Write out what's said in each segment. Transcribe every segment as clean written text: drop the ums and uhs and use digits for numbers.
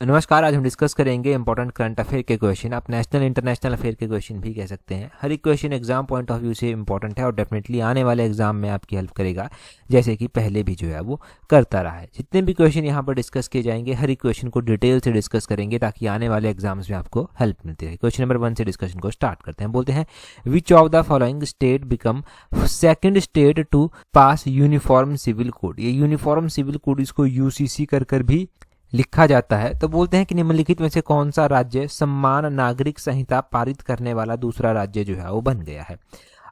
नमस्कार। आज हम डिस्कस करेंगे इंपॉर्टेंट करंट अफेयर के क्वेश्चन। आप नेशनल इंटरनेशनल अफेयर के क्वेश्चन भी कह सकते हैं। हर एक question exam point of view से इंपॉर्टेंट है और डेफिनेटली आने वाले एग्जाम में आपकी हेल्प करेगा, जैसे कि पहले भी जो है वो करता रहा है। जितने भी क्वेश्चन यहाँ पर डिस्कस किए जाएंगे, हर एक क्वेश्चन को डिटेल से डिस्कस करेंगे ताकि आने वाले एग्जाम्स में आपको हेल्प मिलती रहे। क्वेश्चन नंबर 1 से डिस्कशन को स्टार्ट करते हैं। बोलते हैं, which of the following state become second state to pass uniform civil code. ये यूनिफॉर्म सिविल कोड, इसको यूसीसी कर भी लिखा जाता है। तो बोलते हैं कि निम्नलिखित में से कौन सा राज्य समान नागरिक संहिता पारित करने वाला दूसरा राज्य जो है वो बन गया है।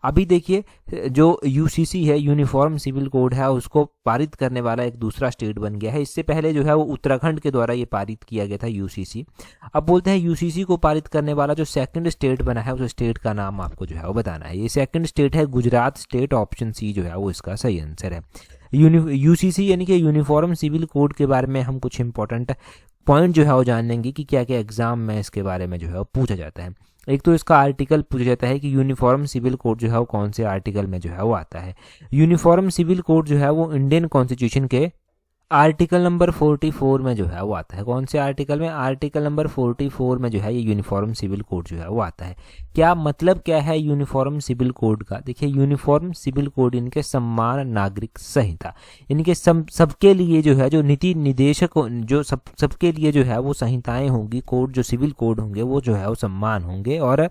अभी देखिए, जो यूसीसी है, यूनिफॉर्म सिविल कोड है, उसको पारित करने वाला एक दूसरा स्टेट बन गया है। इससे पहले जो है वो उत्तराखंड के द्वारा ये पारित किया गया था यूसीसी। अब बोलते हैं यूसीसी को पारित करने वाला जो सेकंड स्टेट बना है, उस स्टेट का नाम आपको जो है वो बताना है। ये सेकंड स्टेट है गुजरात स्टेट। ऑप्शन सी जो है वो इसका सही आंसर है। यूसीसी यानी कि यूनिफॉर्म सिविल कोड के बारे में हम कुछ इंपॉर्टेंट पॉइंट जो है वो जान लेंगे कि क्या क्या एग्जाम में इसके बारे में जो है वो पूछा जाता है। एक तो इसका आर्टिकल पूछा जाता है कि यूनिफॉर्म सिविल कोड जो है वो कौन से आर्टिकल में जो है वो आता है। यूनिफॉर्म सिविल कोड जो है वो इंडियन कॉन्स्टिट्यूशन के आर्टिकल नंबर 44 में जो है वो आता है। कौन से आर्टिकल में? आर्टिकल नंबर 44 में जो है ये यूनिफॉर्म सिविल कोड जो है वो आता है। क्या मतलब क्या है यूनिफॉर्म सिविल कोड का? देखिए, यूनिफॉर्म सिविल कोड इनके समान नागरिक संहिता, इनके सबके लिए जो है, जो नीति निदेशक जो सबके लिए जो है वो संहिताएं होंगी, कोड जो सिविल कोड होंगे वो जो है वो समान होंगे। और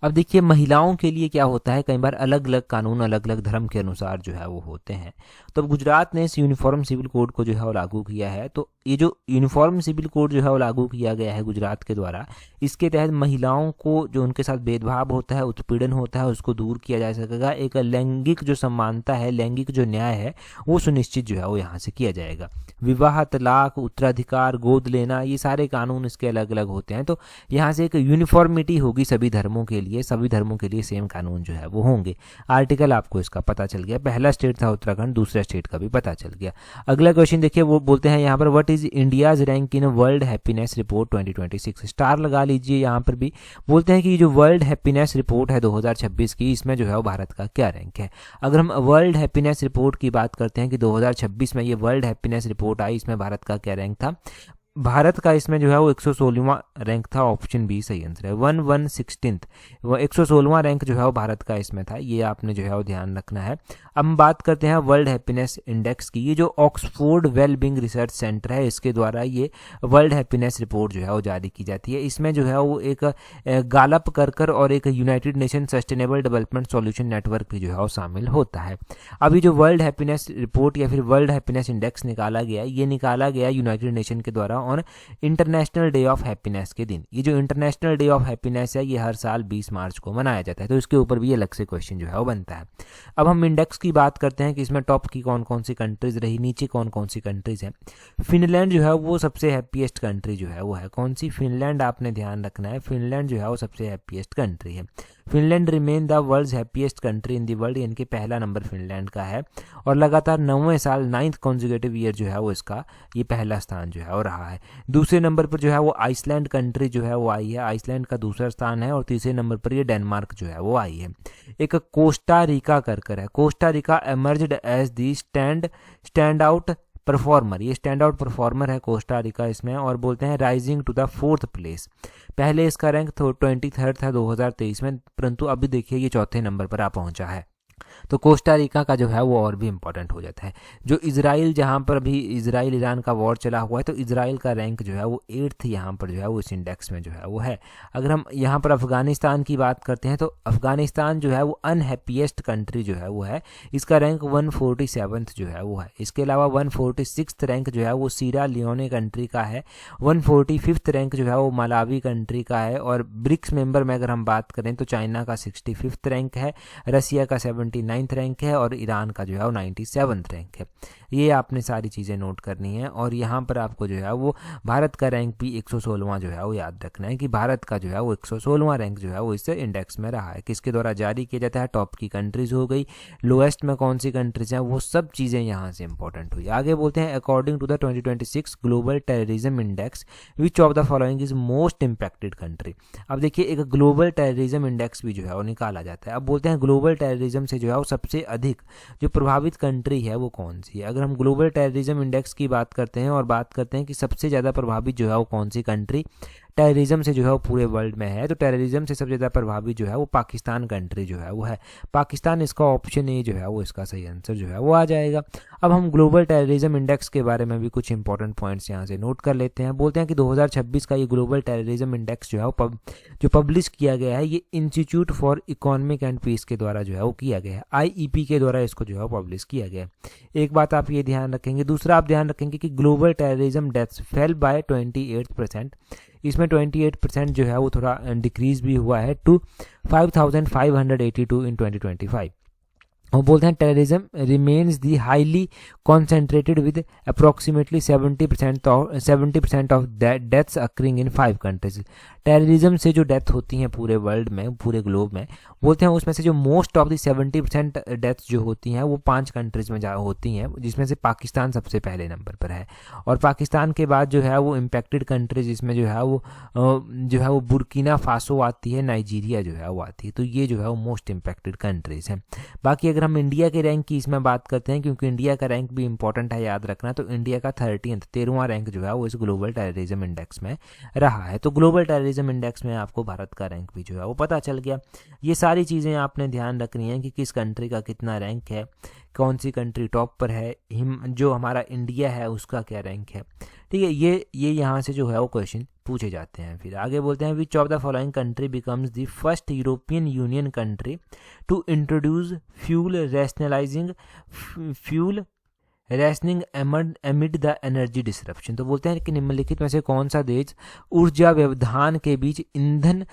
अब देखिए, महिलाओं के लिए क्या होता है, कई बार अलग अलग कानून अलग अलग धर्म के अनुसार जो है वो होते हैं। तो अब गुजरात ने इस यूनिफॉर्म सिविल कोड को जो है वो लागू किया है। तो ये जो यूनिफॉर्म सिविल कोड जो है वो लागू किया गया है गुजरात के द्वारा, इसके तहत महिलाओं को जो उनके साथ भेदभाव होता है, उत्पीड़न होता है, उसको दूर किया जा सकेगा। एक लैंगिक जो समानता है, लैंगिक जो न्याय है, वो सुनिश्चित जो है वो यहाँ से किया जाएगा। विवाह, तलाक, उत्तराधिकार, गोद लेना, ये सारे कानून इसके अलग अलग होते हैं। तो यहाँ से एक यूनिफॉर्मिटी होगी सभी धर्मों के लिए, सभी धर्मों के लिए सेम कानून जो है वो होंगे। आर्टिकल आपको इसका पता चल गया। पहला स्टेट था उत्तराखंड, दूसरा स्टेट का भी पता चल गया। अगला क्वेश्चन देखिए, वो बोलते हैं यहाँ पर, what is India's rank in world happiness report 2026। Star लगा लीजिए यहाँ पर भी। बोलते हैं कि जो वर्ल्ड हैप्पीनेस रिपोर्ट है 2026 की, इसमें जो है वो भारत का क्या रैंक है। अगर हम वर्ल्ड हैप्पीनेस रिपोर्ट की बात करते हैं कि 2026 में ये वर्ल्ड हैप्पीनेस रिपोर्ट आई, इसमें भारत का क्या रैंक था? भारत का इसमें जो है वो 116वां रैंक था। ऑप्शन बी सही आंसर है। 116th, वो 116वां रैंक जो है वो भारत का इसमें था। ये आपने जो है वो ध्यान रखना है। अब हम बात करते हैं वर्ल्ड हैप्पीनेस इंडेक्स की। ये जो ऑक्सफोर्ड वेलबींग रिसर्च सेंटर है, इसके द्वारा ये वर्ल्ड हैप्पीनेस रिपोर्ट जो है वो जारी की जाती है। इसमें जो है वो एक गालप कर और एक United nation sustainable development solution network भी जो है वो शामिल होता है। अभी जो वर्ल्ड हैप्पीनेस रिपोर्ट या फिर वर्ल्ड हैप्पीनेस इंडेक्स निकाला गया, ये निकाला गया यूनाइटेड नेशन के द्वारा on international day of happiness के दिन। ये जो इंटरनेशनल डे ऑफ हैप्पीनेस है, ये हर साल 20 मार्च को मनाया जाता है। तो इसके ऊपर भी अलग से क्वेश्चन जो है वो बनता है। अब हम इंडेक्स की बात करते हैं कि इसमें टॉप की कौन कौन सी कंट्रीज रही, नीचे कौन कौन सी कंट्रीज हैं। फिनलैंड जो है वो सबसे हैप्पीएस्ट कंट्री जो है वो है। कौन सी? फिनलैंड, आपने ध्यान रखना है। फिनलैंड जो है वो सबसे हैप्पीएस्ट कंट्री है। Finland remain the world's happiest country in the world, यानी कि पहला नंबर फिनलैंड का है। और लगातार 9वें साल, 9th कॉन्जिक्यूटिव ईयर जो है वो इसका ये पहला स्थान जो है वो रहा है। दूसरे नंबर पर जो है वो आइसलैंड कंट्री जो है वो आई है। आइसलैंड का दूसरा स्थान है। और तीसरे नंबर पर ये डेनमार्क जो है वो आई है। एक कोस्टा रिका कर है। Costa Rica emerged as the stand out performer. ये स्टैंड आउट परफॉर्मर है कोस्टा रिका इसमें। और बोलते हैं rising to the 4th place. पहले इसका रैंक 23rd था 2023 में, परंतु अभी देखिए ये 4थे नंबर पर आ पहुंचा है। तो कोस्टा रिका का जो है वो और भी इंपॉर्टेंट हो जाता है। जो इजराइल, जहां पर अभी इजराइल ईरान का वॉर चला हुआ है, तो इजराइल का रैंक जो है वो 8th यहाँ पर जो है वो इस इंडेक्स में जो है वो है। अगर हम यहाँ पर अफगानिस्तान की बात करते हैं, तो अफगानिस्तान जो है वो अनहैप्पीएस्ट कंट्री जो है वो है। इसका रैंक 147th जो है वो है। इसके अलावा 146th रैंक जो है वो सीरा लियोने कंट्री का है। 145th रैंक जो है वो मलावी कंट्री का है। और ब्रिक्स मेंबर में अगर हम बात करें तो चाइना का 65th रैंक है, रसिया का 79th रैंक है और ईरान का जो है वो 97th रैंक है। ये आपने सारी चीज़ें नोट करनी है। और यहाँ पर आपको जो है वो भारत का रैंक भी 116वां जो है वो याद रखना है कि भारत का जो है वो 116वां रैंक जो है वो इस इंडेक्स में रहा है। किसके द्वारा जारी किया जाता है? टॉप की कंट्रीज हो गई, लोएस्ट में कौन सी कंट्रीज हैं, वो सब चीज़ें यहाँ से इंपॉर्टेंट हुई। आगे बोलते हैं, according to the 2026 global terrorism index which of the following is most impacted country. अब देखिए, एक ग्लोबल टेररिज्म इंडेक्स भी जो है वो निकाला जाता है। अब बोलते हैं ग्लोबल टेररिज्म से जो है वो सबसे अधिक जो प्रभावित कंट्री है वो कौन सी है। अगर अगर हम ग्लोबल टेररिज्म इंडेक्स की बात करते हैं और बात करते हैं कि सबसे ज़्यादा प्रभावित जो है वो कौन सी कंट्री टेररिज्म से जो है वो पूरे वर्ल्ड में है, तो टेररिज्म से सबसे ज़्यादा प्रभावित जो है वो पाकिस्तान कंट्री जो है वो है। पाकिस्तान, इसका ऑप्शन ए जो है वो इसका सही आंसर जो है वो आ जाएगा। अब हम ग्लोबल टेररिज्म इंडेक्स के बारे में भी कुछ इंपॉर्टेंट पॉइंट्स यहाँ से नोट कर लेते हैं। बोलते हैं कि 2026 का ये ग्लोबल टेररिज्म इंडेक्स जो है वो जो पब्लिश किया गया है, ये institute for economic and peace के द्वारा जो है वो किया गया है, IEP के द्वारा इसको जो है वो पब्लिश किया गया है। एक बात आप ये ध्यान रखेंगे। दूसरा आप ध्यान रखेंगे कि global terrorism deaths fell by 28%। इसमें 28% जो है वो थोड़ा डिक्रीज भी हुआ है टू 5582 इन 2025। और बोलते हैं terrorism remains the highly concentrated with approximately 70% of deaths occurring in 5 countries. Terrorism से जो डेथ होती हैं पूरे वर्ल्ड में, पूरे ग्लोब में, बोलते हैं उसमें से जो मोस्ट ऑफ द 70% डेथ्स जो होती हैं वो 5 कंट्रीज में जा होती हैं, जिसमें से पाकिस्तान सबसे पहले नंबर पर है। और पाकिस्तान के बाद जो है वो इम्पैक्टेड कंट्रीज जिसमें जो है वो बुर्किना फासो आती है, नाइजीरिया जो है वो आती है। तो ये जो है वो मोस्ट इम्पैक्टेड कंट्रीज हैं। बाकी अगर हम इंडिया के रैंक की इसमें बात करते हैं, क्योंकि इंडिया का रैंक भी इंपॉर्टेंट है याद रखना, तो इंडिया का 13वां रैंक जो है वो इस ग्लोबल टेररिज्म इंडेक्स में रहा है। तो ग्लोबल टेररिज्म इंडेक्स में आपको भारत का रैंक भी जो है वो पता चल गया। ये सारी चीज़ें आपने ध्यान रखनी है कि किस कंट्री का कितना रैंक है, कौन सी कंट्री टॉप पर है, जो हमारा इंडिया है उसका क्या रैंक है। ठीक है, ये यहाँ से जो है वो क्वेश्चन पूछे जाते हैं। फिर आगे बोलते हैं which of the following country becomes the first European union country to introduce fuel rationing amid the energy disruption. तो बोलते हैं कि निम्नलिखित में से कौन सा देश ऊर्जा व्यवधान के बीच ईंधन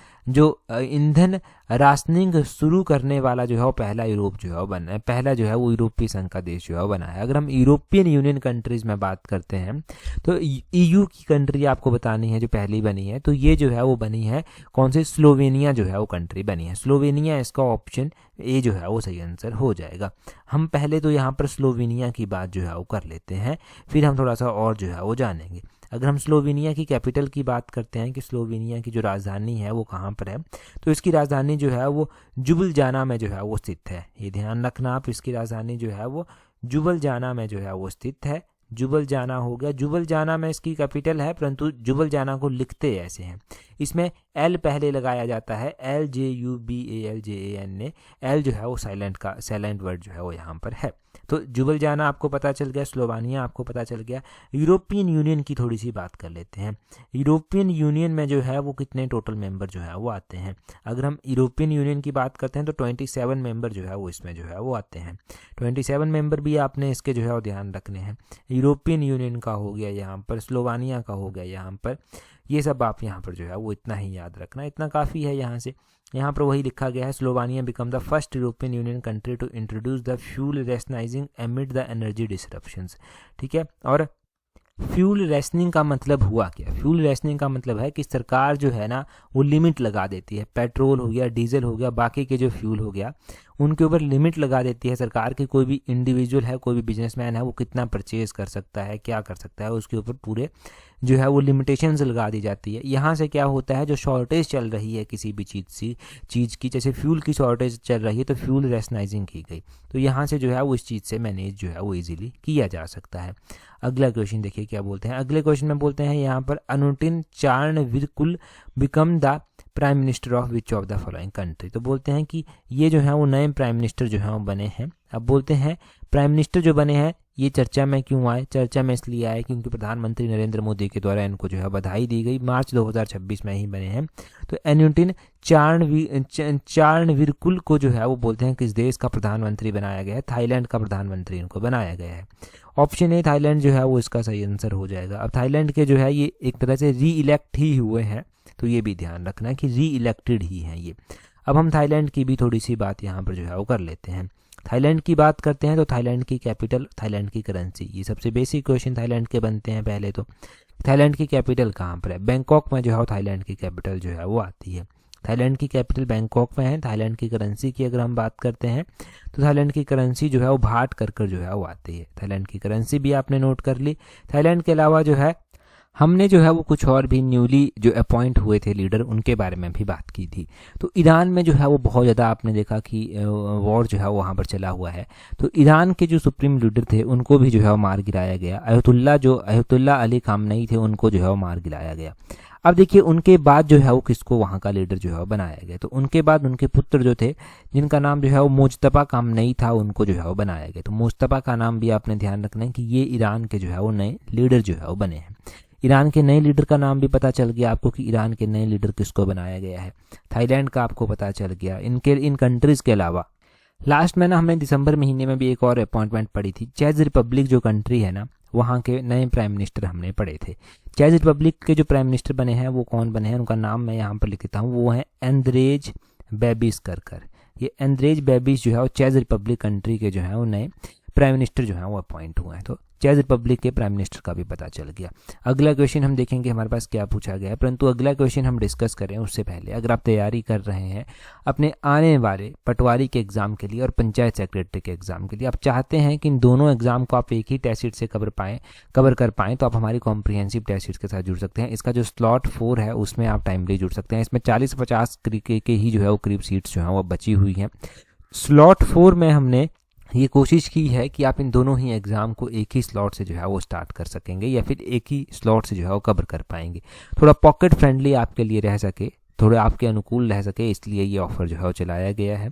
राशनिंग शुरू करने वाला जो है वो पहला यूरोप जो है वो बना है, पहला जो है वो यूरोपीय संघ का देश जो है वो बना है। अगर हम यूरोपियन यूनियन कंट्रीज में बात करते हैं तो EU की कंट्री आपको बतानी है जो पहली बनी है, तो ये जो है वो बनी है कौन सी, स्लोवेनिया जो है वो कंट्री बनी है। स्लोवेनिया, इसका ऑप्शन ए जो है वो सही आंसर हो जाएगा। हम पहले तो यहाँ पर स्लोवेनिया की बात जो है वो कर लेते हैं, फिर हम थोड़ा सा और जो है वो जानेंगे। अगर हम स्लोवेनिया की कैपिटल की बात करते हैं कि स्लोवेनिया की जो राजधानी है वो कहाँ पर है, तो इसकी राजधानी जो है वो जुबलजाना में जो है वो स्थित है। ये ध्यान रखना आप, इसकी राजधानी जो है वो जुबलजाना में जो है वो स्थित है। जुबलजाना हो गया, जुबलजाना में इसकी कैपिटल है, परंतु जुबलजाना को लिखते ऐसे हैं, इसमें एल पहले लगाया जाता है, LJUBALJANA। एल जो है वो साइलेंट वर्ड जो है वो यहाँ पर है। तो जुबलजाना आपको पता चल गया, स्लोवानिया आपको पता चल गया। यूरोपियन यूनियन की थोड़ी सी बात कर लेते हैं। यूरोपियन यूनियन में जो है वो कितने टोटल मेंबर जो है वो आते हैं। अगर हम यूरोपियन यूनियन की बात करते हैं तो 27 मेंबर जो है वो इसमें जो है वो आते हैं। 27 मेंबर भी आपने इसके जो है वो ध्यान रखने हैं। यूरोपियन यूनियन का हो गया यहाँ पर, स्लोवानिया का हो गया यहाँ पर, ये सब आप यहाँ पर जो है वो इतना ही याद रखना, इतना काफ़ी है। यहाँ पर वही लिखा गया है, Slovenia become the first European union country to introduce the fuel rationing amid the energy disruptions. ठीक है, और फ्यूल रैशनिंग का मतलब हुआ क्या? फ्यूल रैशनिंग का मतलब है कि सरकार जो है ना वो लिमिट लगा देती है, पेट्रोल हो गया, डीजल हो गया, बाकी के जो फ्यूल हो गया उनके ऊपर लिमिट लगा देती है सरकार की। कोई भी इंडिविजुअल है, कोई भी बिजनेसमैन है, वो कितना परचेज कर सकता है, क्या कर सकता है, उसके ऊपर पूरे जो है वो लिमिटेशंस लगा दी जाती है। यहाँ से क्या होता है, जो शॉर्टेज चल रही है किसी भी चीज़ की, जैसे फ्यूल की शॉर्टेज चल रही है तो फ्यूल रैशनाइजिंग की गई, तो यहाँ से जो है वो इस चीज़ से मैनेज जो है वो ईजिली किया जा सकता है। अगला क्वेश्चन देखिए क्या बोलते हैं। अगले क्वेश्चन में बोलते हैं यहाँ पर Anutin Charnvirakul become the prime minister of which of the following country. तो बोलते हैं कि ये जो है वो नए प्राइम मिनिस्टर जो है वो बने हैं। अब बोलते हैं प्राइम मिनिस्टर जो बने हैं ये चर्चा में क्यों आए? चर्चा में इसलिए आए क्योंकि प्रधानमंत्री नरेंद्र मोदी के द्वारा इनको जो है बधाई दी गई, मार्च 2026 में ही बने हैं। तो अनुटिन चार्नविरकुल को जो है वो बोलते हैं किस देश का प्रधानमंत्री बनाया गया है? थाईलैंड का प्रधानमंत्री इनको बनाया गया है। ऑप्शन ए थाईलैंड जो है वो इसका सही आंसर हो जाएगा। अब थाईलैंड के जो है ये एक तरह से री इलेक्ट ही हुए हैं, तो ये भी ध्यान रखना है कि री इलेक्टेड ही हैं ये। अब हम थाईलैंड की भी थोड़ी सी बात यहाँ पर जो है वो कर लेते हैं। थाईलैंड की बात करते हैं तो थाईलैंड की कैपिटल, थाईलैंड की करेंसी, ये सबसे बेसिक क्वेश्चन थाईलैंड के बनते हैं। पहले तो थाईलैंड की कैपिटल कहाँ पर है? बैंकॉक में जो है थाईलैंड की कैपिटल जो है वो आती है। थाईलैंड की कैपिटल बैंकॉक में है। थाईलैंड की करेंसी की अगर हम बात करते हैं तो थाईलैंड की करेंसी जो है वो भाट कर जो है वो आती है। थाईलैंड की करेंसी भी आपने नोट कर ली। थाईलैंड के अलावा जो है हमने जो है वो कुछ और भी न्यूली जो अपॉइंट हुए थे लीडर उनके बारे में भी बात की थी। तो ईरान में जो है वो बहुत ज़्यादा आपने देखा कि वॉर जो है वहाँ पर चला हुआ है। तो ईरान के जो सुप्रीम लीडर थे उनको भी जो है वो मार गिराया गया। अयतुल्ला अली खामनई थे उनको जो है वो मार गिराया गया। अब देखिए उनके बाद जो है वो किसको वहाँ का लीडर जो है वो बनाया गया। तो उनके बाद उनके पुत्र जो थे जिनका नाम जो है वो मुज्तबा खामनई था उनको जो है वो बनाया गया। तो मुज्तबा का नाम भी आपने ध्यान रखना है कि ये ईरान के जो है वो नए लीडर जो है वो बने हैं। ईरान के नए लीडर का नाम भी पता चल गया आपको कि ईरान के नए लीडर किसको बनाया गया है। थाईलैंड का आपको पता चल गया। इन कंट्रीज़ के अलावा लास्ट में ना हमने दिसंबर महीने में भी एक और अपॉइंटमेंट पड़ी थी। चेक रिपब्लिक जो कंट्री है ना वहाँ के नए प्राइम मिनिस्टर हमने पढ़े थे। चेक रिपब्लिक के जो प्राइम मिनिस्टर बने हैं वो कौन बने हैं, उनका नाम मैं यहाँ पर लिख देता हूँ। वो है एंद्रेज बेबिस कर। ये एंद्रेज बेबिस जो है वो चेक रिपब्लिक कंट्री के जो है वो नए प्राइम मिनिस्टर जो है वो अपॉइंट हुए हैं। तो चेक रिपब्लिक के प्राइम मिनिस्टर का भी पता चल गया। अगला क्वेश्चन हम देखेंगे हमारे पास क्या पूछा गया है, परंतु अगला क्वेश्चन हम डिस्कस करें उससे पहले अगर आप तैयारी कर रहे हैं अपने आने वाले पटवारी के एग्ज़ाम के लिए और पंचायत सेक्रेटरी के एग्ज़ाम के लिए, आप चाहते हैं कि इन दोनों एग्ज़ाम को आप एक ही टेस्ट सीट से कवर कर पाएँ, तो आप हमारी कॉम्प्रिहेंसिव टेस्ट सीट के साथ जुड़ सकते हैं। इसका जो स्लॉट 4 है उसमें आप टाइमली जुड़ सकते हैं। इसमें 40-50 के ही जो है वो करीब सीट्स जो हैं वो बची हुई हैं। स्लॉट 4 में हमने ये कोशिश की है कि आप इन दोनों ही एग्ज़ाम को एक ही स्लॉट से जो है वो स्टार्ट कर सकेंगे या फिर एक ही स्लॉट से जो है वो कवर कर पाएंगे। थोड़ा पॉकेट फ्रेंडली आपके लिए रह सके, थोड़ा आपके अनुकूल रह सके, इसलिए ये ऑफ़र जो है वो चलाया गया है।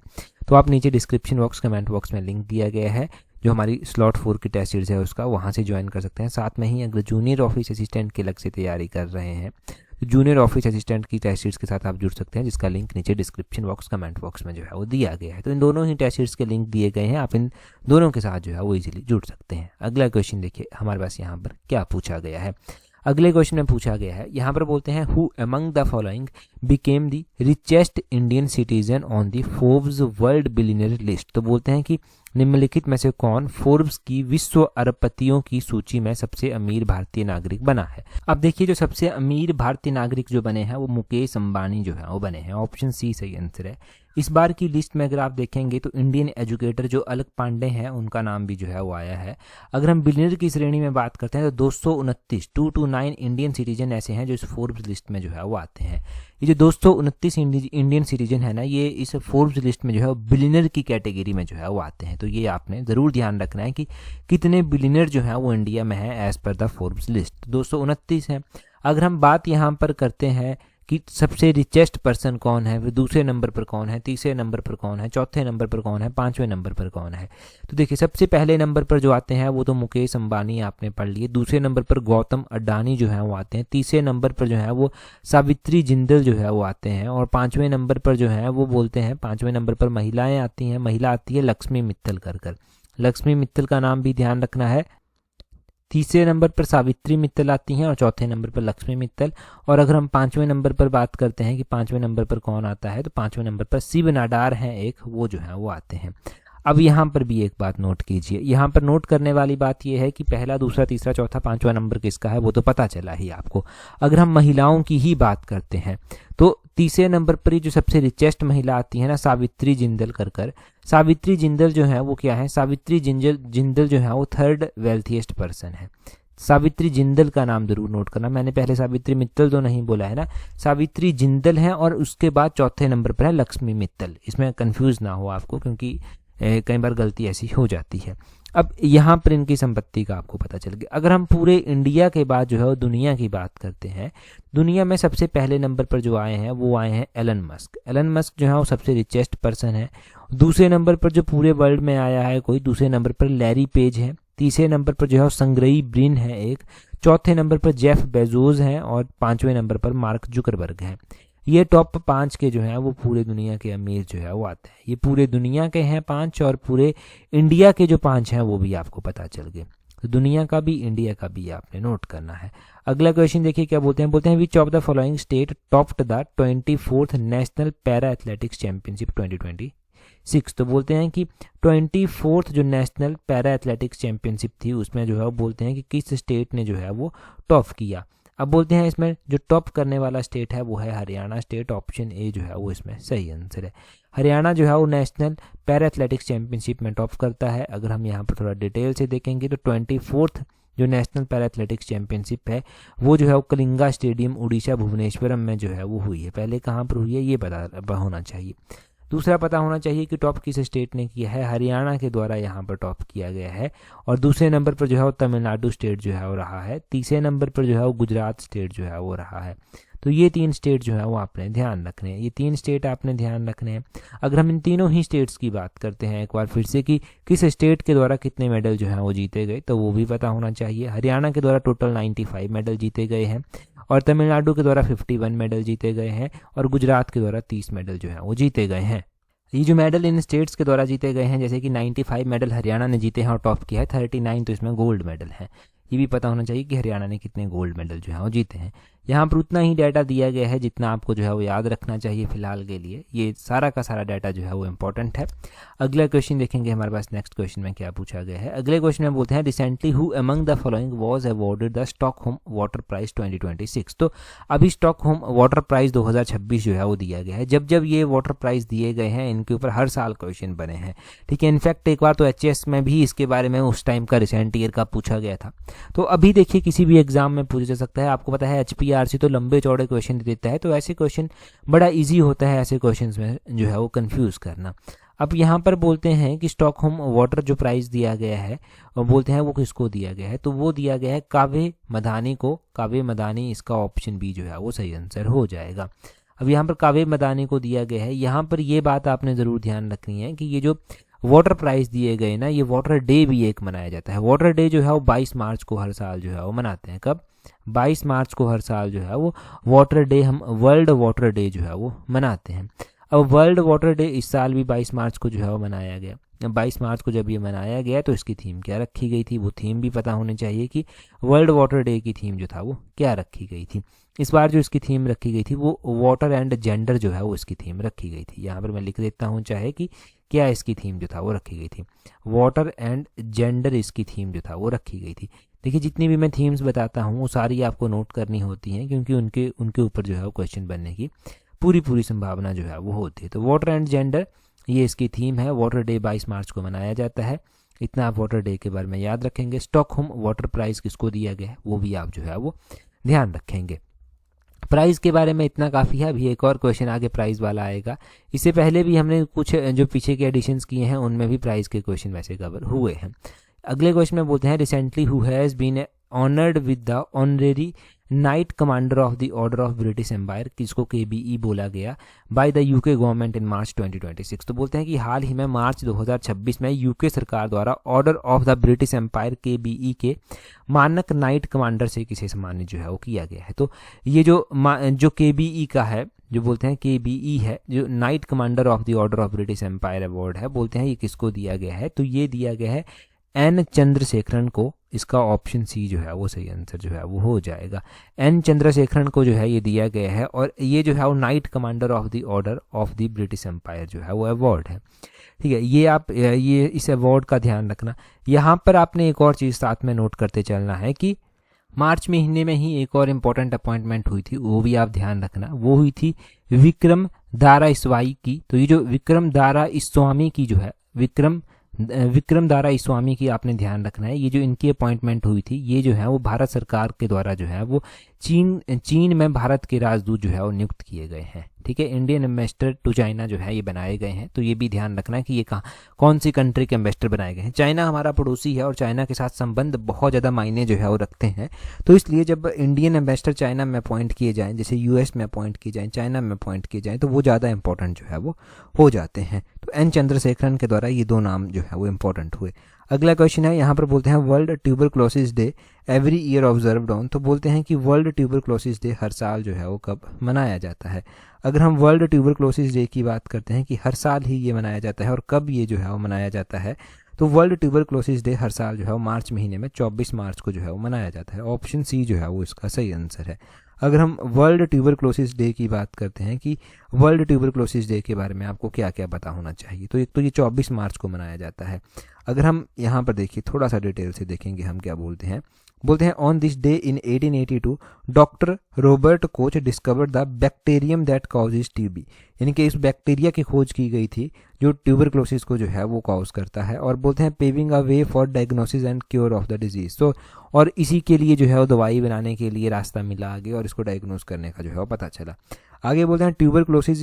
तो आप नीचे डिस्क्रिप्शन बॉक्स कमेंट बॉक्स में लिंक दिया गया है जो हमारी स्लॉट 4 की टेस्ट सीरीज है उसका, वहाँ से ज्वाइन कर सकते हैं। साथ में ही अगर जूनियर ऑफिस असिस्टेंट के अलग से तैयारी कर रहे हैं तो जूनियर ऑफिस असिस्टेंट की टेस्ट सीरीज के साथ आप जुड़ सकते हैं, जिसका लिंक नीचे डिस्क्रिप्शन बॉक्स कमेंट बॉक्स में जो है वो दिया गया है। तो इन दोनों ही टेस्ट सीरीज के लिंक दिए गए हैं, आप इन दोनों के साथ जो है वो इजीली जुड़ सकते हैं। अगला क्वेश्चन देखिए हमारे पास यहाँ पर क्या पूछा गया है। अगले क्वेश्चन में पूछा गया है, यहाँ पर बोलते हैं who among the following became the richest Indian citizen on the Forbes world billionaire list. तो बोलते हैं कि निम्नलिखित में से कौन फोर्ब्स की विश्व अरबपतियों की सूची में सबसे अमीर भारतीय नागरिक बना है। अब देखिए जो सबसे अमीर भारतीय नागरिक जो बने हैं वो मुकेश अंबानी जो है वो बने हैं। ऑप्शन सी सही आंसर है। इस बार की लिस्ट में अगर आप देखेंगे तो इंडियन एजुकेटर जो अलक पांडे हैं उनका नाम भी जो है वो आया है। अगर हम बिलियनर की श्रेणी में बात करते हैं तो 229 इंडियन सिटीजन ऐसे हैं जो इस फोर्ब्स लिस्ट में जो है वो आते हैं। ये जो 229 इंडियन सिटीजन है ना, ये इस फोर्ब्स लिस्ट में जो है वो बिलियनर की कैटेगरी में जो है वो आते हैं। तो ये आपने ज़रूर ध्यान रखना है कि कितने बिलियनर जो है वो इंडिया में है as per the Forbes list. 229 है। अगर हम बात यहाँ पर करते हैं कि सबसे रिचेस्ट पर्सन कौन है, फिर दूसरे नंबर पर कौन है, तीसरे नंबर पर कौन है, चौथे नंबर पर कौन है, पांचवें नंबर पर कौन है, तो देखिए सबसे पहले नंबर पर जो आते हैं वो तो मुकेश अंबानी आपने पढ़ लिए। दूसरे नंबर पर गौतम अडानी जो है वो आते हैं। तीसरे नंबर पर जो है वो सावित्री जिंदल जो है वो आते हैं। और पांचवें नंबर पर जो है वो बोलते हैं, पांचवें नंबर पर महिलाएं आती हैं। महिला आती है लक्ष्मी मित्तल कर। लक्ष्मी मित्तल का नाम भी ध्यान रखना है। तीसरे नंबर पर सावित्री मित्तल आती हैं और चौथे नंबर पर लक्ष्मी मित्तल। और अगर हम पांचवें नंबर पर बात करते हैं कि पांचवें नंबर पर कौन आता है, तो पांचवें नंबर पर शिव नाडार हैं एक, वो जो है वो आते हैं। अब यहाँ पर भी एक बात नोट कीजिए, यहाँ पर नोट करने वाली बात यह है कि पहला, दूसरा, तीसरा, चौथा, पांचवा नंबर किसका है वो तो पता चला ही आपको। अगर हम महिलाओं की ही बात करते हैं तो तीसरे नंबर पर ही जो सबसे रिचेस्ट महिला आती है ना, सावित्री जिंदल कर। सावित्री जिंदल जो है वो क्या है, सावित्री जिंदल जो है वो थर्ड वेल्थीएस्ट पर्सन है। सावित्री जिंदल का नाम जरूर नोट करना। मैंने पहले सावित्री मित्तल तो नहीं बोला है ना, सावित्री जिंदल है और उसके बाद चौथे नंबर पर है लक्ष्मी मित्तल। इसमें कंफ्यूज ना हो आपको, क्योंकि कई बार गलती ऐसी हो जाती है। अब यहाँ पर इनकी संपत्ति का आपको पता चल गया। अगर हम पूरे इंडिया के बाद जो है वो दुनिया की बात करते हैं, दुनिया में सबसे पहले नंबर पर जो आए हैं वो आए हैं एलन मस्क। एलन मस्क जो है वो सबसे रिचेस्ट पर्सन है। दूसरे नंबर पर जो पूरे वर्ल्ड में आया है कोई, दूसरे नंबर पर लैरी पेज है। तीसरे नंबर पर जो है वो संग्रही ब्रिन है एक। चौथे नंबर पर जेफ बेजोस हैं और पांचवें नंबर पर मार्क जुकरबर्ग हैं। ये टॉप 5 के जो हैं वो पूरे दुनिया के अमीर जो है वो आते हैं। ये पूरे दुनिया के हैं 5 और पूरे इंडिया के जो 5 हैं वो भी आपको पता चल गए। तो दुनिया का भी इंडिया का भी आपने नोट करना है। अगला क्वेश्चन देखिए क्या बोलते हैं which of the following state topped the 24th national para athletics championship 2026। तो बोलते हैं कि 24th जो नेशनल पैरा एथलेटिक्स चैंपियनशिप थी उसमें जो है वो बोलते हैं कि किस स्टेट ने जो है वो टॉप किया। अब बोलते हैं इसमें जो टॉप करने वाला स्टेट है वो है हरियाणा स्टेट। ऑप्शन ए जो है वो इसमें सही आंसर है। हरियाणा जो है वो नेशनल पैरा एथलेटिक्स चैंपियनशिप में टॉप करता है। अगर हम यहाँ पर थोड़ा डिटेल से देखेंगे तो 24th जो नेशनल पैरा एथलेटिक्स चैंपियनशिप है वो जो है वो कलिंगा स्टेडियम उड़ीसा भुवनेश्वरम में जो है वो हुई है। पहले कहाँ पर हुई है ये पता होना चाहिए। दूसरा पता होना चाहिए कि टॉप किस स्टेट ने किया है, हरियाणा के द्वारा यहाँ पर टॉप किया गया है। और दूसरे नंबर पर जो है वो तमिलनाडु स्टेट जो है वो रहा है। तीसरे नंबर पर जो है वो गुजरात स्टेट जो है वो रहा है। तो ये 3 स्टेट जो है वो आपने ध्यान रखने हैं, ये 3 स्टेट आपने ध्यान रखने हैं। अगर हम इन तीनों ही स्टेट्स की बात करते हैं एक बार फिर से कि किस स्टेट के द्वारा कितने मेडल जो हैं वो जीते गए, तो वो भी पता होना चाहिए। हरियाणा के द्वारा टोटल 95 मेडल जीते गए हैं और तमिलनाडु के द्वारा 51 मेडल जीते गए हैं और गुजरात के द्वारा 30 मेडल जो हैं वो जीते गए हैं। ये जो मेडल इन स्टेट्स के द्वारा जीते गए हैं, जैसे कि 95 मेडल हरियाणा ने जीते हैं और टॉप किया है, 39 तो इसमें गोल्ड मेडल हैं। ये भी पता होना चाहिए कि हरियाणा ने कितने गोल्ड मेडल जो है वो जीते हैं। यहाँ पर उतना ही डाटा दिया गया है जितना आपको जो है वो याद रखना चाहिए फिलहाल के लिए। ये सारा का सारा डाटा जो है वो इंपॉर्टेंट है। अगला क्वेश्चन देखेंगे हमारे पास नेक्स्ट क्वेश्चन में क्या पूछा गया है। अगले क्वेश्चन में बोलते हैं recently who among the following was awarded the Stockholm water prize 2026। तो अभी स्टॉकहोम वाटर प्राइज 2026 जो है वो दिया गया है। जब जब ये वाटर प्राइज दिए गए हैं इनके ऊपर हर साल क्वेश्चन बने हैं, ठीक है। इनफैक्ट एक बार तो एचएस में भी इसके बारे में उस टाइम का रिसेंट ईयर का पूछा गया था। तो अभी देखिए किसी भी एग्जाम में पूछा जा सकता है। आपको पता है एचपीआरसी तो लंबे चौड़े क्वेश्चन देता है, तो ऐसे क्वेश्चन बड़ा इजी होता है ऐसे क्वेश्चंस में जो है वो कंफ्यूज करना। अब यहाँ पर बोलते हैं कि स्टॉकहोम वाटर जो प्राइज दिया गया है और बोलते हैं वो किसको दिया गया है, तो वो दिया गया है काव्य मधानी को। काव्य मधानी इसका ऑप्शन बी जो है वो सही आंसर हो जाएगा। अब यहाँ पर काव्य मधानी को दिया गया है। यहाँ पर ये बात आपने ज़रूर ध्यान रखनी है कि ये जो वाटर प्राइज दिए गए ना, ये वाटर डे भी एक मनाया जाता है। वाटर डे जो है वो 22 मार्च को हर साल जो है वो मनाते हैं। कब? 22 मार्च को हर साल जो है वो वाटर डे, हम वर्ल्ड वाटर डे जो है वो मनाते हैं। अब वर्ल्ड वाटर डे इस साल भी 22 मार्च को जो है वो मनाया गया। 22 मार्च को जब ये मनाया गया तो इसकी थीम क्या रखी गई थी, वो थीम भी पता होनी चाहिए कि वर्ल्ड वाटर डे की थीम जो था वो क्या रखी गई थी। इस बार जो इसकी थीम रखी गई थी वो वाटर एंड जेंडर जो है वो इसकी थीम रखी गई थी। यहाँ पर मैं लिख देता हूँ चाहे कि क्या इसकी थीम जो था वो रखी गई थी। वाटर एंड जेंडर इसकी थीम जो था वो रखी गई थी। देखिए जितनी भी मैं थीम्स बताता हूँ वो सारी आपको नोट करनी होती हैं, क्योंकि उनके ऊपर जो है वो क्वेश्चन बनने की पूरी संभावना जो है वो होती है। तो वाटर एंड जेंडर ये इसकी थीम है। वाटर डे 22 मार्च को मनाया जाता है। इतना आप वाटर डे के बारे में याद रखेंगे। स्टॉकहोम वाटर प्राइज किसको दिया गया है वो भी आप जो है वो ध्यान रखेंगे। प्राइस के बारे में इतना काफ़ी है। अभी एक और क्वेश्चन आगे प्राइस वाला आएगा। इससे पहले भी हमने कुछ जो पीछे के एडिशंस किए हैं उनमें भी प्राइस के क्वेश्चन वैसे कवर हुए हैं। अगले क्वेश्चन में बोलते हैं recently who has been honoured with the honorary night commander of the order of British empire, किसको केबीई बोला गया, by the UK government in मार्च 2026। तो बोलते हैं कि हाल ही में मार्च 2026 में यूके सरकार द्वारा order of the British Empire KBE के मानक नाइट कमांडर से किसे सम्मानित जो है वो किया गया है। तो ये जो केबीई का है, जो बोलते हैं केबीई है, जो knight commander of the order of British empire award है, बोलते हैं ये किसको दिया गया है, तो ये दिया गया है एन चंद्रशेखरन को। इसका ऑप्शन सी जो है वो सही आंसर जो है वो हो जाएगा। एन चंद्रशेखरन को जो है ये दिया गया है और ये जो है वो knight commander of the order of the British empire जो है वो अवार्ड है। ठीक है, ये आप इस अवार्ड का ध्यान रखना। यहाँ पर आपने एक और चीज़ साथ में नोट करते चलना है कि मार्च महीने में ही एक और इम्पोर्टेंट अपॉइंटमेंट हुई थी, वो भी आप ध्यान रखना। वो हुई थी विक्रम दाराइस्वामी की। तो ये जो विक्रम दाराइस्वामी की जो है विक्रम दाराइस्वामी की आपने ध्यान रखना है। ये जो इनकी अपॉइंटमेंट हुई थी ये जो है वो भारत सरकार के द्वारा जो है वो चीन में भारत के राजदूत जो है वो नियुक्त किए गए हैं। ठीक है, इंडियन एम्बेसडर टू चाइना जो है ये बनाए गए हैं। तो ये भी ध्यान रखना है कि ये कौन सी कंट्री के एम्बेसडर बनाए गए हैं। चाइना हमारा पड़ोसी है और चाइना के साथ संबंध बहुत ज़्यादा मायने जो है वो रखते हैं। तो इसलिए जब इंडियन एम्बेसडर चाइना में अपॉइंट किए जाएँ, जैसे यूएस में अपॉइंट किए जाएँ, चाइना में अपॉइंट किए जाएँ, तो वो ज़्यादा इंपॉर्टेंट जो है वो हो जाते हैं। तो एन चंद्रशेखरन के द्वारा ये 2 नाम जो है वो इंपॉर्टेंट हुए। अगला क्वेश्चन है, यहाँ पर बोलते हैं world tuberculosis day every year observed on. तो बोलते हैं कि वर्ल्ड ट्यूबरक्लोसिस डे हर साल जो है वो कब मनाया जाता है। अगर हम वर्ल्ड ट्यूबरक्लोसिस डे की बात करते हैं कि हर साल ही ये मनाया जाता है और कब ये जो है वो मनाया जाता है, तो वर्ल्ड ट्यूबरक्लोसिस डे हर साल जो है वो मार्च महीने में 24 मार्च को जो है वो मनाया जाता है। ऑप्शन सी जो है वो इसका सही आंसर है। अगर हम वर्ल्ड ट्यूबरक्लोसिस डे की बात करते हैं कि वर्ल्ड ट्यूबरक्लोसिस डे के बारे में आपको क्या क्या पता होना चाहिए, तो एक तो ये 24 मार्च को मनाया जाता है। अगर हम यहाँ पर देखिए थोड़ा सा डिटेल से देखेंगे हम क्या बोलते हैं on this day in 1882 doctor Robert Koch discovered the bacterium that causes TB. यानी कि इस बैक्टीरिया की खोज की गई थी जो ट्यूबरक्लोसिस को जो है वो कॉज करता है। और बोलते हैं paving a way for diagnosis and cure of the disease. तो और इसी के लिए जो है वो दवाई बनाने के लिए रास्ता मिला आगे और इसको डायग्नोस करने का जो है वो पता चला। आगे बोलते हैं ट्यूबरक्लोसिस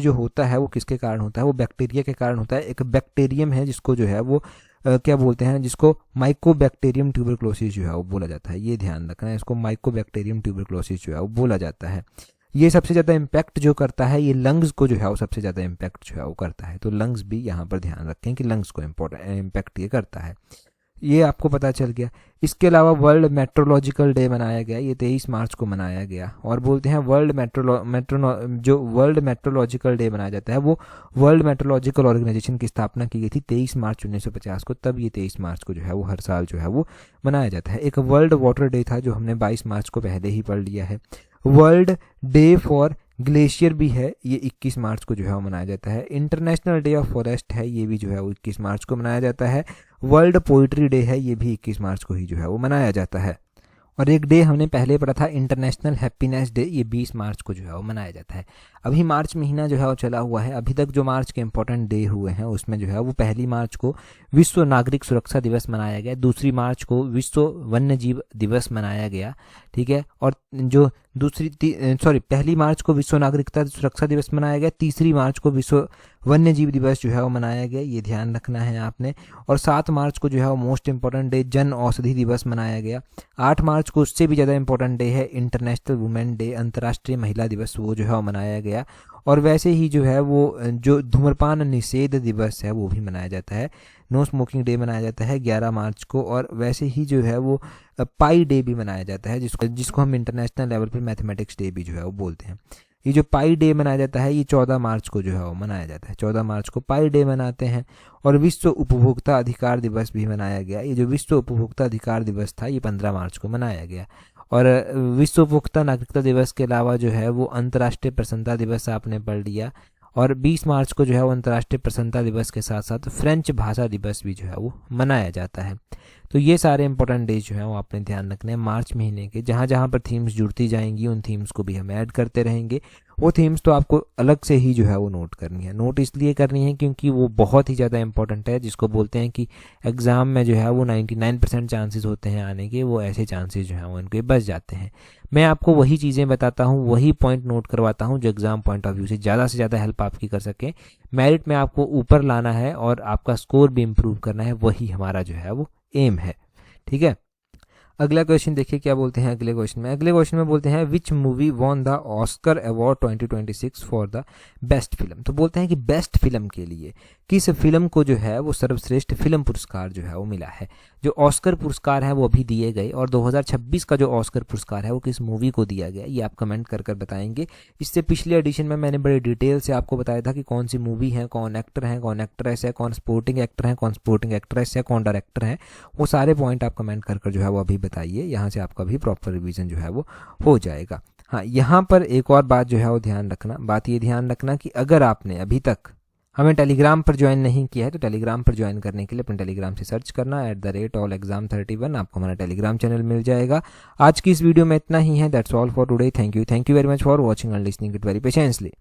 जो होता है वो किसके कारण होता है, वो बैक्टीरिया के कारण होता है। एक बैक्टीरियम है जिसको जो है वो क्या बोलते हैं, जिसको माइकोबैक्टीरियम ट्यूबरक्लोसिस जो है वो बोला जाता है। ये ध्यान रखना है, इसको माइकोबैक्टीरियम ट्यूबरक्लोसिस जो है वो बोला जाता है। ये सबसे ज़्यादा इम्पैक्ट जो करता है ये लंग्स को जो है वो सबसे ज़्यादा इम्पैक्ट जो है वो करता है। तो लंग्स भी यहाँ पर ध्यान रखें कि लंग्स को इम्पैक्ट ये करता है। ये आपको पता चल गया। इसके अलावा वर्ल्ड मेट्रोलॉजिकल डे मनाया गया, ये 23 मार्च को मनाया गया। और बोलते हैं वर्ल्ड मेट्रोलॉजिकल डे मनाया जाता है वो वर्ल्ड मेट्रोलॉजिकल ऑर्गेनाइजेशन की स्थापना की गई थी 23 मार्च 1950 को, तब ये 23 मार्च को जो है वो हर साल जो है वो मनाया जाता है। एक वर्ल्ड वाटर डे था जो हमने 22 मार्च को पहले ही पढ़ लिया है। वर्ल्ड डे फॉर ग्लेशियर भी है, ये 21 मार्च को जो है वो मनाया जाता है। इंटरनेशनल डे ऑफ फॉरेस्ट है, ये भी जो है वो 21 मार्च को मनाया जाता है। वर्ल्ड पोइट्री डे है, ये भी 21 मार्च को ही जो है वो मनाया जाता है। और एक डे हमने पहले पढ़ा था इंटरनेशनल हैप्पीनेस डे, ये 20 मार्च को जो है वो मनाया जाता है। अभी मार्च महीना जो है वो चला हुआ है, अभी तक जो मार्च के इंपॉर्टेंट डे हुए हैं उसमें जो है वो पहली मार्च को विश्व नागरिक सुरक्षा दिवस मनाया गया, दूसरी मार्च को विश्व वन्य जीव दिवस मनाया गया, ठीक है। और जो पहली मार्च को विश्व नागरिकता सुरक्षा दिवस मनाया गया, तीसरी मार्च को विश्व वन्य जीव दिवस जो है वो मनाया गया, ये ध्यान रखना है आपने। और 7 मार्च को जो है वो most important day Jan Aushadhi दिवस मनाया गया। 8 मार्च को उससे भी ज़्यादा इंपॉर्टेंट डे है इंटरनेशनल वुमेन डे, अंतर्राष्ट्रीय महिला दिवस, वो जो है वो मनाया गया। और वैसे ही जो है वो जो धूम्रपान निषेध दिवस है वो भी मनाया जाता है, नो स्मोकिंग डे मनाया जाता है 11 मार्च को। और वैसे ही जो है वो पाई डे भी मनाया जाता है, जिसको हम इंटरनेशनल लेवल पर मैथमेटिक्स डे भी जो है वो बोलते हैं। ये जो पाई डे मनाया जाता है ये 14 मार्च को जो है वो मनाया जाता है, 14 मार्च को पाई डे मनाते हैं। और विश्व उपभोक्ता अधिकार दिवस भी मनाया गया, ये जो विश्व उपभोक्ता अधिकार दिवस था ये 15 मार्च को मनाया गया। और विश्व उपभोक्ता नागरिकता दिवस के अलावा जो है वो अंतर्राष्ट्रीय प्रसन्नता दिवस आपने पढ़ लिया। और 20 मार्च को जो है वो अंतर्राष्ट्रीय प्रसन्नता दिवस के साथ साथ फ्रेंच भाषा दिवस भी जो है वो मनाया जाता है। तो ये सारे इंपॉर्टेंट डेज जो हैं वो आपने ध्यान रखने हैं मार्च महीने के। जहाँ जहाँ पर थीम्स जुड़ती जाएंगी उन थीम्स को भी हम ऐड करते रहेंगे। वो थीम्स तो आपको अलग से ही जो है वो नोट करनी है, नोट इसलिए करनी है क्योंकि वो बहुत ही ज़्यादा इंपॉर्टेंट है, जिसको बोलते हैं कि एग्ज़ाम में जो है वो 99% चांसेस होते हैं आने के, वो ऐसे चांसेस जो हैं वो इनके बच जाते हैं। मैं आपको वही चीज़ें बताता हूँ, वही पॉइंट नोट करवाता हूँ जो एग्ज़ाम पॉइंट ऑफ व्यू से ज़्यादा हेल्प आपकी कर सके, मेरिट में आपको ऊपर लाना है और आपका स्कोर भी इम्प्रूव करना है, वही हमारा जो है वो एम है, ठीक है। अगला क्वेश्चन देखिए क्या बोलते हैं अगले क्वेश्चन में बोलते हैं which movie won the Oscar award 2026 for the best film. तो बोलते हैं कि बेस्ट फिल्म के लिए किस फिल्म को जो है वो सर्वश्रेष्ठ फिल्म पुरस्कार जो है वो मिला है। जो ऑस्कर पुरस्कार है वो अभी दिए गए और 2026 का जो ऑस्कर पुरस्कार है वो किस मूवी को दिया गया, ये आप कमेंट कर बताएंगे। इससे पिछले एडिशन में मैंने बड़े डिटेल से आपको बताया था कि कौन सी मूवी है, कौन एक्टर है, कौन एक्ट्रेस है, कौन स्पोर्टिंग एक्टर है, कौन स्पोर्टिंग एक्ट्रेस है, कौन डायरेक्टर है, वो सारे पॉइंट आप कमेंट कर जो है वो अभी बताइए। यहाँ से आपका भी प्रॉपर रिवीजन जो है वो हो जाएगा। हाँ, यहाँ पर एक और बात जो है वो ध्यान रखना कि अगर आपने अभी तक हमें टेलीग्राम पर ज्वाइन नहीं किया है तो टेलीग्राम पर ज्वाइन करने के लिए अपने टेलीग्राम से सर्च करना @allexam31, आपको हमारा टेलीग्राम चैनल मिल जाएगा। आज की इस वीडियो में इतना ही है। That's all for today. Thank you very much for watching and listening it very patiently.